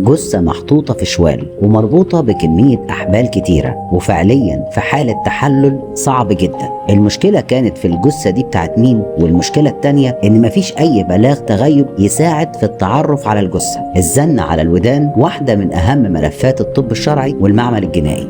جثة محطوطة في شوال ومربوطة بكمية أحبال كتيرة، وفعليا في حالة تحلل صعب جدا. المشكلة كانت في الجثة دي بتاعت مين، والمشكلة التانية إن مفيش أي بلاغ تغيب يساعد في التعرف على الجثة. الزن على الودان واحدة من أهم ملفات الطب الشرعي والمعمل الجنائي.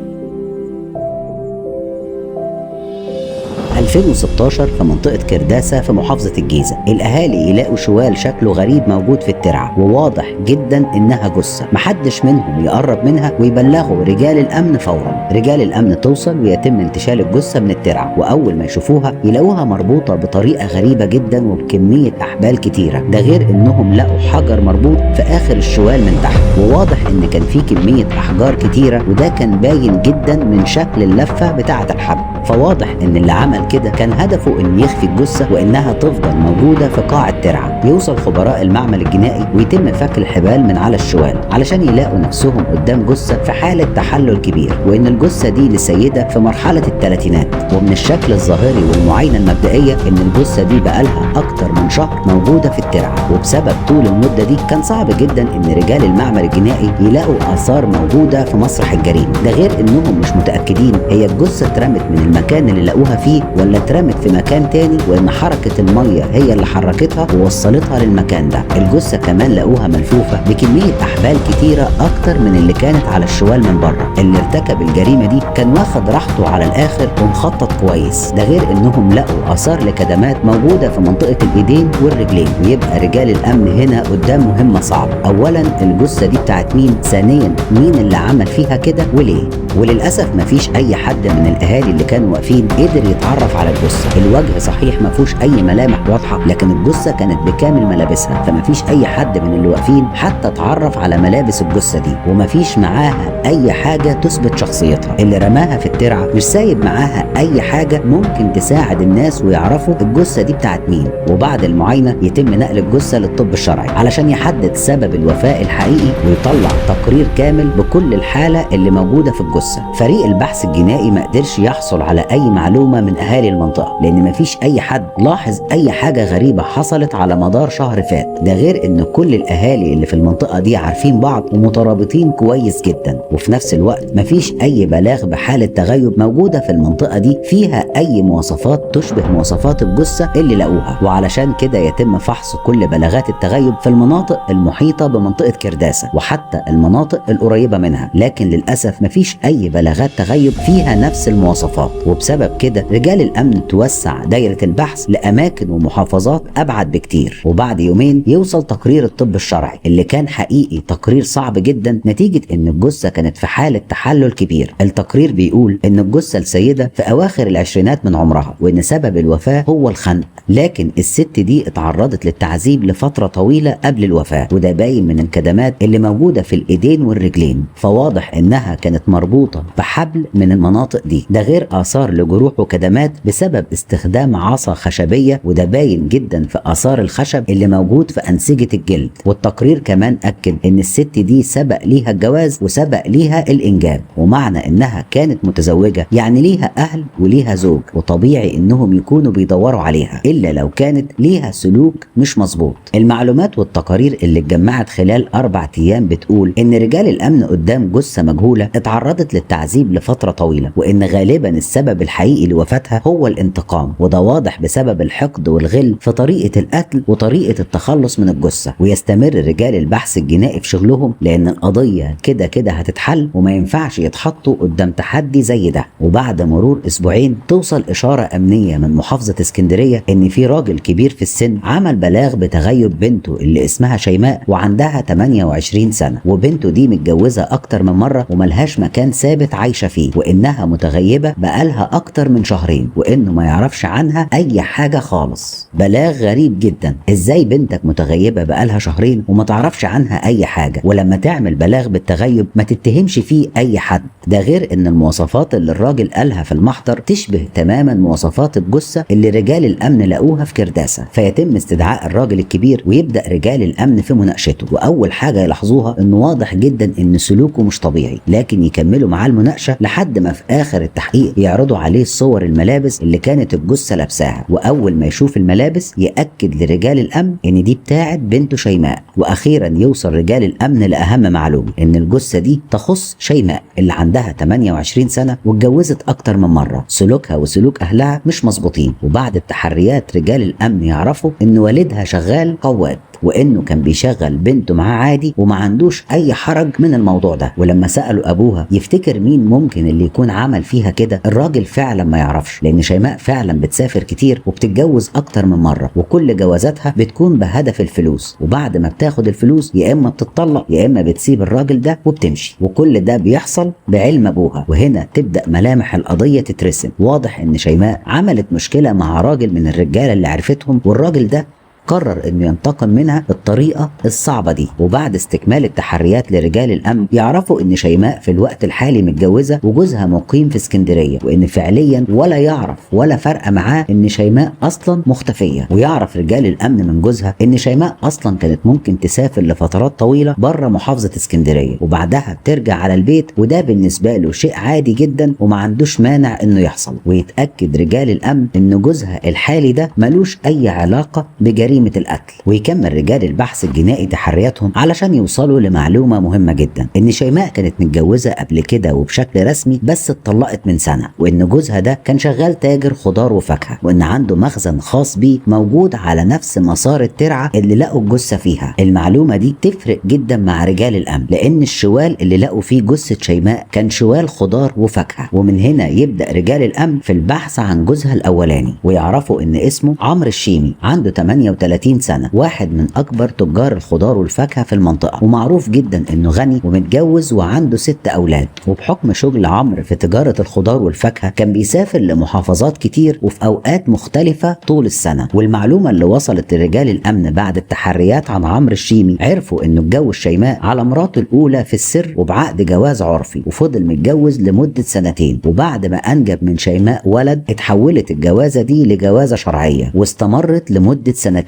2016 في منطقة كرداسة في محافظة الجيزة، الأهالي يلاقوا شوال شكله غريب موجود في الترعة، وواضح جدا إنها جثة. محدش منهم يقرب منها ويبلغوا رجال الأمن فورا. رجال الأمن توصل ويتم انتشال الجثة من الترعة، وأول ما يشوفوها يلاقوها مربوطة بطريقة غريبة جدا وبكمية أحبال كتيرة. ده غير إنهم لقوا حجر مربوط في آخر الشوال من تحت، وواضح إن كان فيه كمية أحجار كتيرة، وده كان باين جدا من شكل اللفة بتاعة الحبل. فواضح إن اللي عمل كده كان هدفه ان يخفي الجثه وانها تفضل موجوده في قاع الترعه. يوصل خبراء المعمل الجنائي ويتم فك الحبال من على الشوال علشان يلاقوا نفسهم قدام جثه في حاله تحلل كبير، وان الجثه دي لسيده في مرحله الثلاثينات. ومن الشكل الظاهري والمعاينه المبدئيه ان الجثه دي بقالها اكتر من شهر موجوده في الترعه، وبسبب طول المده دي كان صعب جدا ان رجال المعمل الجنائي يلاقوا اثار موجوده في مسرح الجريمه. ده غير انهم مش متاكدين هي الجثه اترمت من المكان اللي لقوها فيه ولا اترمت في مكان تاني، وان حركة المية هي اللي حركتها ووصلتها للمكان ده. الجثة كمان لقوها ملفوفة بكمية احبال كتيرة اكتر من اللي كانت على الشوال من بره. اللي ارتكب الجريمة دي كان واخد راحته على الاخر ومخطط كويس. ده غير انهم لقوا اثار لكدمات موجودة في منطقة الايدين والرجلين. ويبقى رجال الامن هنا قدام مهمة صعبة. اولا الجثة دي بتاعت مين؟ ثانيا مين اللي عمل فيها كده وليه؟ وللاسف مفيش اي حد من الاهالي اللي كانوا واقفين قدر يتعرف على الجثة. الوجه صحيح ما فيهوش اي ملامح واضحه، لكن الجثه كانت بكامل ملابسها، فما فيش اي حد من اللي واقفين حتى اتعرف على ملابس الجثه دي، وما فيش معاها اي حاجه تثبت شخصيتها. اللي رماها في الترعه مش سايب معاها اي حاجه ممكن تساعد الناس ويعرفوا الجثه دي بتاعت مين. وبعد المعاينه يتم نقل الجثه للطب الشرعي علشان يحدد سبب الوفاه الحقيقي ويطلع تقرير كامل بكل الحاله اللي موجوده في الجثه. فريق البحث الجنائي ما قدرش يحصل على اي معلومه من اهالي المنطقه، لان مفيش اي حد لاحظ اي حاجه غريبه حصلت على مدار شهر فات. ده غير ان كل الاهالي اللي في المنطقه دي عارفين بعض ومترابطين كويس جدا، وفي نفس الوقت مفيش اي بلاغ بحاله تغيب موجوده في المنطقه دي فيها اي مواصفات تشبه مواصفات الجثه اللي لقوها. وعلشان كده يتم فحص كل بلاغات التغيب في المناطق المحيطه بمنطقه كرداسه وحتى المناطق القريبه منها، لكن للاسف مفيش اي بلاغات تغيب فيها نفس المواصفات. وبسبب كده رجال الامن توسع دايرة البحث لأماكن ومحافظات أبعد بكتير. وبعد يومين يوصل تقرير الطب الشرعي اللي كان حقيقي تقرير صعب جدا نتيجة إن الجثة كانت في حالة تحلل كبير. التقرير بيقول إن الجثة السيدة في أواخر العشرينات من عمرها، وإن سبب الوفاة هو الخنق، لكن الست دي اتعرضت للتعذيب لفترة طويلة قبل الوفاة، وده باين من الكدمات اللي موجودة في الإيدين والرجلين. فواضح إنها كانت مربوطة بحبل من المناطق دي. ده غير آثار لجروح وكدمات بسبب استخدام عصا خشبية، وده باين جدا في آثار الخشب اللي موجود في أنسجة الجلد. والتقرير كمان أكد إن الست دي سبق ليها الجواز وسبق ليها الإنجاب، ومعنى إنها كانت متزوجة يعني ليها أهل وليها زوج، وطبيعي إنهم يكونوا بيدوروا عليها إلا لو كانت ليها سلوك مش مظبوط. المعلومات والتقارير اللي اتجمعت خلال 4 أيام بتقول إن رجال الأمن قدام جثة مجهولة اتعرضت للتعذيب لفترة طويلة، وإن غالبا السبب الحقيقي لوفاتها هو الانتقام، وده واضح بسبب الحقد والغل في طريقة القتل وطريقة التخلص من الجثة. ويستمر رجال البحث الجنائي في شغلهم لأن القضية كده كده هتتحل، وما ينفعش يتحطوا قدام تحدي زي ده. وبعد مرور 2 أسبوع توصل إشارة أمنية من محافظة اسكندرية إن في راجل كبير في السن عمل بلاغ بتغيب بنته اللي اسمها شيماء وعندها 28 سنة، وبنته دي متجوزة أكتر من مرة وملهاش مكان ثابت عايشة فيه، وإنها متغيبة بقالها أكتر من شهرين، وإنه ما يعرفش عنها أي حاجة خالص. بلاغ غريب جدا، إزاي بنتك متغيبة بقالها شهرين وما تعرفش عنها أي حاجة، ولما تعمل بلاغ بالتغيب ما تتهمش فيه أي حد. ده غير إن المواصفات اللي الراجل قالها في المحضر تشبه تماما مواصفات الجثة اللي رجال الأمن لقوها في كرداسة. فيتم استدعاء الراجل الكبير ويبدأ رجال الأمن في مناقشته، وأول حاجة يلاحظوها إنه واضح جدا إن سلوكه مش طبيعي، لكن يكملوا معاه المناقشه لحد ما في اخر التحقيق يعرضوا عليه صور الملابس اللي كانت الجثه لابساها، واول ما يشوف الملابس ياكد لرجال الامن ان دي بتاعه بنته شيماء. واخيرا يوصل رجال الامن لاهم معلومه، ان الجثه دي تخص شيماء اللي عندها 28 سنه واتجوزت اكتر من مره. سلوكها وسلوك اهلها مش مظبوطين، وبعد التحريات رجال الامن يعرفوا ان والدها شغال قواد، وانه كان بيشغل بنته معاه عادي وما عندوش اي حرج من الموضوع ده. ولما سالوا ابوها يفتكر مين ممكن اللي يكون عمل فيها كده، الراجل فعلا ما يعرفش، لان شيماء فعلا بتسافر كتير وبتتجوز اكتر من مره، وكل جوازاتها بتكون بهدف الفلوس، وبعد ما بتاخد الفلوس يا اما بتطلق يا اما بتسيب الراجل ده وبتمشي، وكل ده بيحصل بعلم ابوها. وهنا تبدا ملامح القضيه تترسم. واضح ان شيماء عملت مشكله مع راجل من الرجاله اللي عرفتهم، والراجل ده قرر انه ينتقم منها بالطريقه الصعبه دي. وبعد استكمال التحريات لرجال الامن يعرفوا ان شيماء في الوقت الحالي متجوزه وجوزها مقيم في اسكندريه، وان فعليا ولا يعرف ولا فرق معاه ان شيماء اصلا مختفيه. ويعرف رجال الامن من جوزها ان شيماء اصلا كانت ممكن تسافر لفترات طويله بره محافظه اسكندريه وبعدها ترجع على البيت، وده بالنسبه له شيء عادي جدا وما عندوش مانع انه يحصل. ويتاكد رجال الامن ان جوزها الحالي ده ملوش اي علاقه بجريمه القتل. ويكمل رجال البحث الجنائي تحرياتهم علشان يوصلوا لمعلومه مهمه جدا، ان شيماء كانت متجوزه قبل كده وبشكل رسمي بس اتطلقت من سنه، وان جوزها ده كان شغال تاجر خضار وفاكهه، وان عنده مخزن خاص بيه موجود على نفس مسار الترعه اللي لقوا الجثه فيها. المعلومه دي تفرق جدا مع رجال الامن، لان الشوال اللي لقوا فيه جثه شيماء كان شوال خضار وفاكهه. ومن هنا يبدا رجال الامن في البحث عن جوزها الاولاني، ويعرفوا ان اسمه عمرو الشيمي، عنده 38 سنة، واحد من أكبر تجار الخضار والفاكهة في المنطقة، ومعروف جدا إنه غني ومتجوز وعنده 6 أولاد. وبحكم شغل عمرو في تجارة الخضار والفاكهة كان بيسافر لمحافظات كتير وفي أوقات مختلفة طول السنة. والمعلومة اللي وصلت لرجال الأمن بعد التحريات عن عمرو الشيمي، عرفوا إنه اتجوز شيماء على مراته الأولى في السر وبعقد جواز عرفي، وفضل متجوز لمدة 2 سنين. وبعد ما أنجب من شيماء ولد اتحولت الجوازة دي لجوازة شرعية واستمرت لمدة 2 سنين.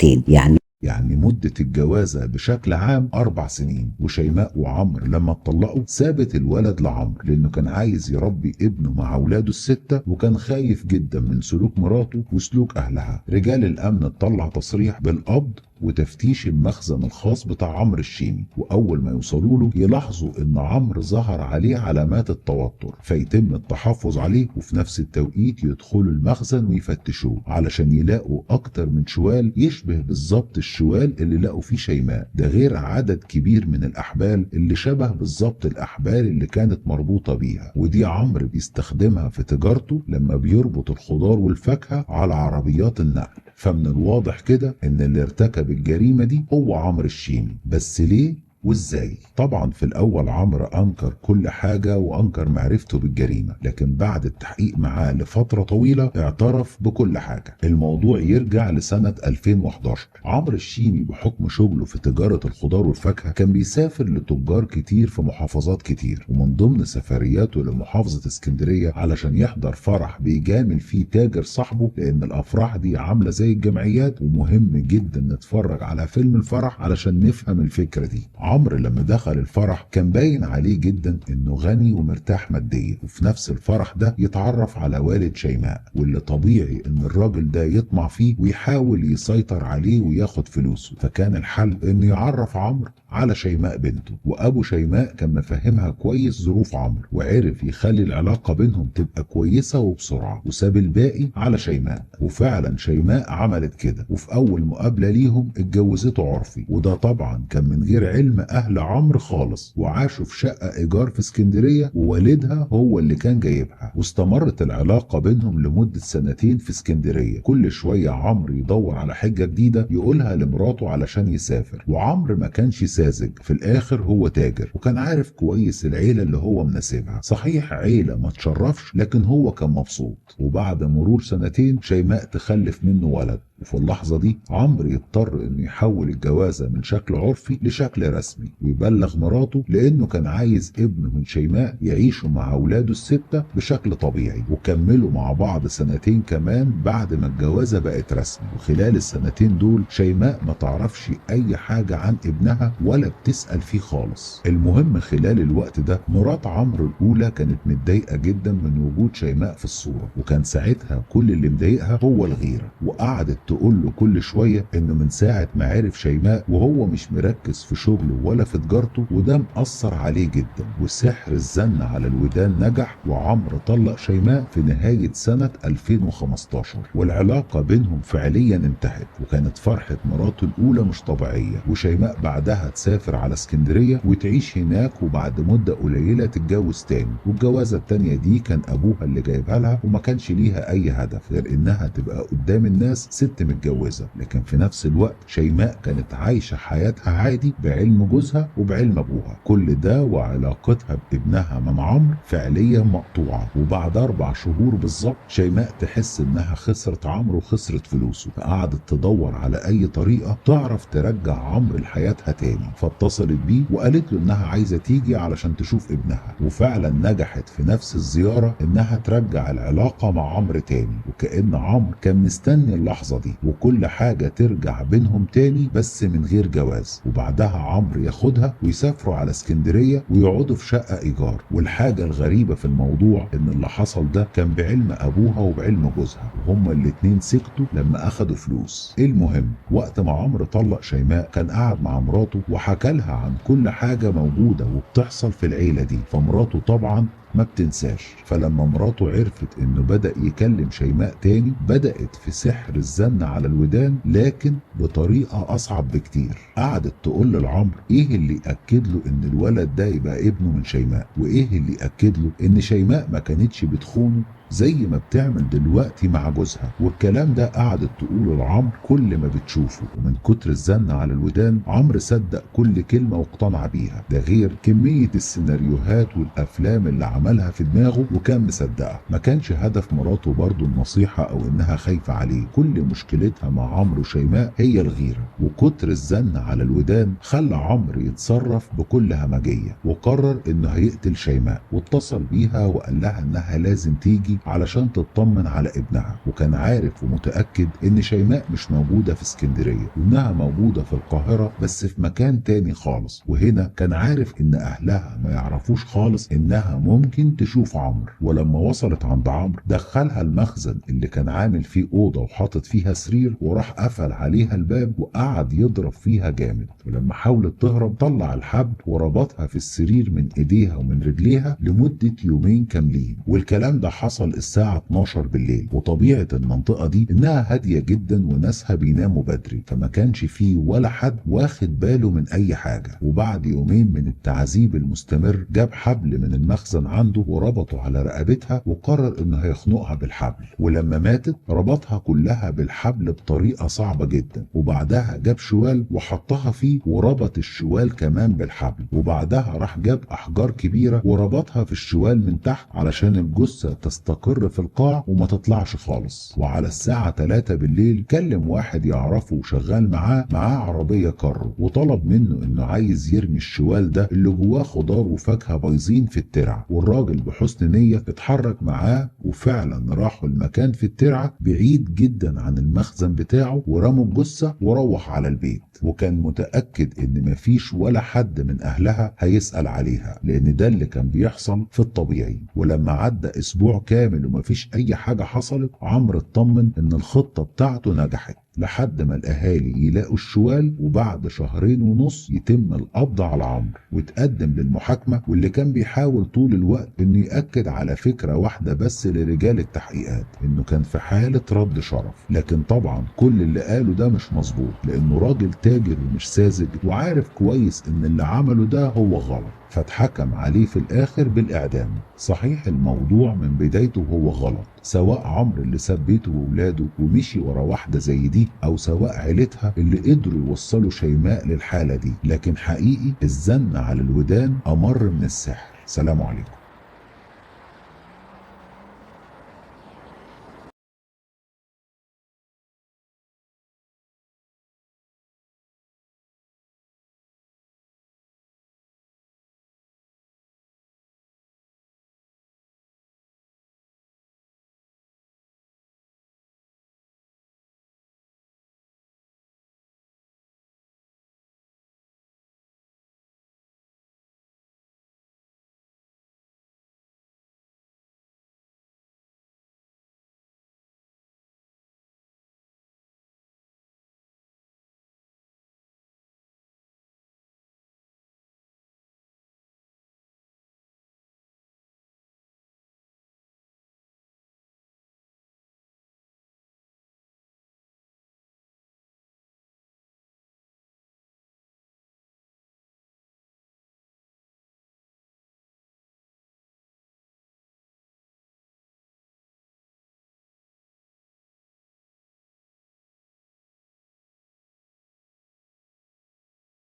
يعني مدة الجوازة بشكل عام 4 سنين. وشيماء وعمرو لما اتطلقوا سابت الولد لعمرو لأنه كان عايز يربي ابنه مع أولاده ال6، وكان خايف جدا من سلوك مراته وسلوك أهلها. رجال الأمن اطلع تصريح بالقبض وتفتيش المخزن الخاص بتاع عمرو الشيمي، واول ما يوصلوا له يلاحظوا ان عمرو ظهر عليه علامات التوتر، فيتم التحفظ عليه، وفي نفس التوقيت يدخلوا المخزن ويفتشوه علشان يلاقوا اكتر من شوال يشبه بالظبط الشوال اللي لقوا فيه شيماء، ده غير عدد كبير من الاحبال اللي شبه بالظبط الاحبال اللي كانت مربوطه بيها، ودي عمرو بيستخدمها في تجارته لما بيربط الخضار والفاكهه على عربيات النقل. فمن الواضح كده ان اللي ارتكب الجريمة دي هو عمرو الشيمي. بس ليه وازاي؟ طبعا في الاول عمرو انكر كل حاجة وانكر معرفته بالجريمة، لكن بعد التحقيق معاه لفترة طويلة اعترف بكل حاجة. الموضوع يرجع لسنة 2011. عمرو الشيمي بحكم شغله في تجارة الخضار والفاكهة كان بيسافر لتجار كتير في محافظات كتير، ومن ضمن سفرياته لمحافظة اسكندرية علشان يحضر فرح بيجامل فيه تاجر صاحبه، لان الافراح دي عاملة زي الجمعيات ومهم جدا نتفرج على فيلم الفرح علشان نفهم الفكرة دي. عمرو لما دخل الفرح كان باين عليه جدا انه غني ومرتاح ماديا، وفي نفس الفرح ده يتعرف على والد شيماء، واللي طبيعي ان الراجل ده يطمع فيه ويحاول يسيطر عليه وياخد فلوسه. فكان الحل انه يعرف عمرو على شيماء بنته، وابو شيماء كان مفهمها كويس ظروف عمرو وعرف يخلي العلاقة بينهم تبقى كويسة وبسرعة، وساب الباقي على شيماء. وفعلا شيماء عملت كده، وفي اول مقابلة ليهم اتجوزته عرفي، وده طبعا كان من غير علم اهل عمرو خالص، وعاشوا في شقة ايجار في اسكندرية ووالدها هو اللي كان جايبها. واستمرت العلاقة بينهم لمدة 2 سنين في اسكندرية. كل شوية عمرو يدور على حجة جديدة يقولها لمراته علشان يسافر، وعمرو ما كانش ساذج، في الاخر هو تاجر وكان عارف كويس العيلة اللي هو مناسبها. صحيح عيلة ما تشرفش، لكن هو كان مبسوط. وبعد مرور 2 سنين شيماء تخلف منه ولد، وفي اللحظة دي عمرو يضطر انه يحول الجوازة من شكل عرفي لشكل رسمي ويبلغ مراته، لانه كان عايز ابنه من شيماء يعيشوا مع اولاده الستة بشكل طبيعي. وكملوا مع بعض سنتين كمان بعد ما الجوازة بقت رسمي، وخلال السنتين دول شيماء ما تعرفش اي حاجة عن ابنها ولا بتسأل فيه خالص. المهم خلال الوقت ده مرات عمرو الاولى كانت متضايقة جدا من وجود شيماء في الصورة، وكان ساعتها كل اللي مضايقها هو الغيرة، وقعدت تقول له كل شوية انه من ساعة ما عرف شيماء وهو مش مركز في شغله ولا في تجارته، وده مأثر عليه جدا. وسحر الزن على الودان نجح، وعمرو طلق شيماء في نهاية سنة 2015، والعلاقة بينهم فعليا انتهت. وكانت فرحة مراته الأولى مش طبيعية، وشيماء بعدها تسافر على اسكندرية وتعيش هناك، وبعد مدة قليلة تتجوز تاني. والجوازة التانية دي كان أبوها اللي جايبها لها، وما كانش ليها أي هدف غير إنها تبقى قدام الناس ست متجوزة. لكن في نفس الوقت شيماء كانت عايشة حياتها عادي بعلم جوزها وبعلم أبوها. كل ده وعلاقتها بابنها من عمرو فعليا مقطوعة. وبعد 4 شهور بالظبط شيماء تحس إنها خسرت عمرو وخسرت فلوسه، فقعدت تدور على أي طريقة تعرف ترجع عمرو لحياتها تاني. فاتصلت بيه وقالت له إنها عايزة تيجي علشان تشوف ابنها، وفعلا نجحت في نفس الزيارة إنها ترجع العلاقة مع عمرو تاني، وكأن عمرو كان مستني اللحظة دي وكل حاجة ترجع بينهم تاني بس من غير جواز. وبعدها عمرو ياخدها ويسافروا على اسكندرية ويقعدوا في شقة إيجار. والحاجة الغريبة في الموضوع إن اللي حصل ده كان بعلم أبوها وبعلم جوزها، وهما الاتنين سكتوا لما أخدوا فلوس. المهم وقت ما عمرو طلق شيماء كان قاعد مع مراته وحكى لها عن كل حاجة موجودة وبتحصل في العيلة دي، فمراته طبعا ما بتنساش. فلما مراته عرفت انه بدأ يكلم شيماء تاني بدأت في سحر الزن على الودان، لكن بطريقة اصعب بكتير. قعدت تقول لعمرو ايه اللي اكد له ان الولد ده يبقى ابنه من شيماء، وايه اللي اكد له ان شيماء ما كانتش بتخونه زي ما بتعمل دلوقتي مع جوزها. والكلام ده قعدت تقوله لعمرو كل ما بتشوفه، ومن كتر الزن على الودان عمرو صدق كل كلمة واقتنع بيها. ده غير كمية السيناريوهات والافلام اللي عملها في دماغه وكان مصدقها. ما كانش هدف مراته برضو النصيحة او انها خايفة عليه، كل مشكلتها مع عمرو وشيماء هي الغيرة. وكتر الزن على الودان خلى عمرو يتصرف بكل همجية، وقرر انه هيقتل شيماء. واتصل بيها وقال لها انها لازم تيجي علشان تطمن على ابنها. وكان عارف ومتأكد ان شيماء مش موجودة في اسكندرية، وانها موجودة في القاهرة بس في مكان تاني خالص. وهنا كان عارف ان اهلها ما يعرفوش خالص انها ممكن تشوف عمرو. ولما وصلت عند عمرو دخلها المخزن اللي كان عامل فيه اوضة وحاطط فيها سرير، وراح قفل عليها الباب وقعد يضرب فيها جامد. ولما حاولت تهرب طلع الحبل وربطها في السرير من ايديها ومن رجليها لمدة 2 يوم كاملين. والكلام ده حصل الساعة 12 بالليل. وطبيعة المنطقة دي انها هادية جدا وناسها بيناموا بدري، فما كانش فيه ولا حد واخد باله من اي حاجة. وبعد 2 يوم من التعذيب المستمر جاب حبل من المخزن عنده وربطه على رقبتها، وقرر انه هيخنقها بالحبل. ولما ماتت ربطها كلها بالحبل بطريقة صعبة جدا، وبعدها جاب شوال وحطها فيه وربط الشوال كمان بالحبل. وبعدها راح جاب احجار كبيرة وربطها في الشوال من تحت علشان الجثة تستقر في القاع وما تطلعش خالص. وعلى الساعة 3 بالليل كلم واحد يعرفه وشغال معاه عربية كارو، وطلب منه انه عايز يرمي الشوال ده اللي جواه خضار وفاكهة بايظين في الترعة. والراجل بحسن نية اتحرك معاه، وفعلا راحوا المكان في الترعة بعيد جدا عن المخزن بتاعه، ورموا الجثة وروح على البيت. وكان متأكد ان مفيش ولا حد من اهلها هيسأل عليها، لان ده اللي كان بيحصل في الطبيعي. ولما عدى اسبوع كامل ومفيش اي حاجة حصلت، عمرو اطمن ان الخطة بتاعته نجحت لحد ما الاهالي يلاقوا الشوال. وبعد 2.5 شهر يتم القبض على عمرو وتقدم للمحاكمة، واللي كان بيحاول طول الوقت انه يأكد على فكرة واحدة بس لرجال التحقيقات، انه كان في حالة رد شرف. لكن طبعا كل اللي قاله ده مش مظبوط، لانه راجل تاجر ومش ساذج وعارف كويس ان اللي عمله ده هو غلط، فاتحكم عليه في الاخر بالاعدام. صحيح الموضوع من بدايته هو غلط، سواء عمرو اللي ساب بيته وولاده ومشي ورا واحدة زي دي، او سواء عيلتها اللي قدروا يوصلوا شيماء للحالة دي. لكن حقيقي الزن على الودان امر من السحر. سلام عليكم.